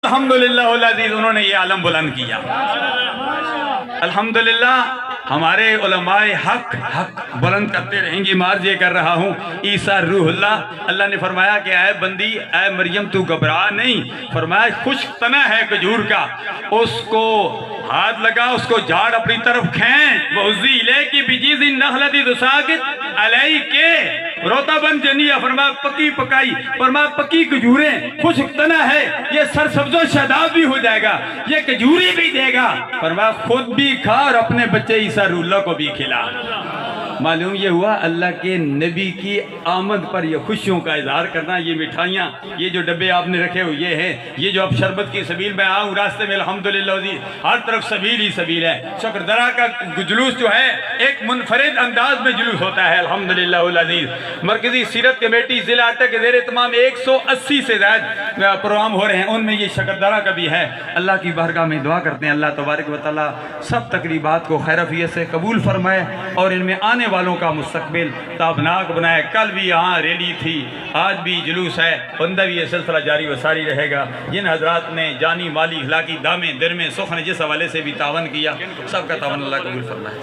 الحمدللہ العزیز انہوں نے یہ عالم بلند کیا۔ الحمدللہ ہمارے علماء حق بلند کرتے رہیں گے۔ عرض یہ کر رہا ہوں عیسیٰ روح اللہ نے فرمایا کہ اے بندی اے مریم تو گھبرا نہیں، فرمایا خشک تنا ہے کھجور کا، اس کو ہاتھ لگا، اس کو جھاڑ اپنی طرف کھینچ، وَأُزِّي إِلَيْكِ بِجِذِعِ النَّخْلَةِ تُسَاقِطْ عَلَيْكِ رُطَبًا جَنِيًّا، فرمایا پکی پکائی، فرمایا پکی کھجوریں، خشک تنا ہے، یہ سرسبز و شاداب بھی ہو جائے گا، یہ کھجوری بھی دے گا، فرمایا خود بھی کھا اور اپنے بچے عیسیٰ روح اللہ کو بھی کھلا۔ معلوم یہ ہوا اللہ کے نبی کی آمد پر یہ خوشیوں کا اظہار کرنا، یہ مٹھائیاں، یہ جو ڈبے آپ نے رکھے ہوئے ہیں، یہ جو اب شربت کی سبیل میں آؤں راستے میں الحمدللہ ہر طرف سبیل ہی سبیل ہے۔ شکردرہ کا جلوس جو ہے ایک منفرد انداز میں جلوس ہوتا ہے الحمدللہ العزیز۔ مرکزی سیرت کمیٹی ضلع اٹک کے زیر اہتمام 180 سے زائد پروگرام ہو رہے ہیں، ان میں یہ شکردرہ کا بھی ہے۔ اللہ کی بارگاہ میں دعا کرتے ہیں اللہ تبارک و تعالیٰ سب تقریبات کو خیر عافیت سے قبول فرمائے اور ان میں آنے والوں کا مستقبل تابناک بنائے۔ کل بھی یہاں ریلی تھی، آج بھی جلوس ہے، بندہ بھی یہ سلسلہ جاری و ساری رہے گا۔ جن حضرات نے جانی مالی اخلاقی دامیں درمیں سخن جس حوالے سے بھی تعاون کیا، سب کا تعاون اللہ قبول فرمائے۔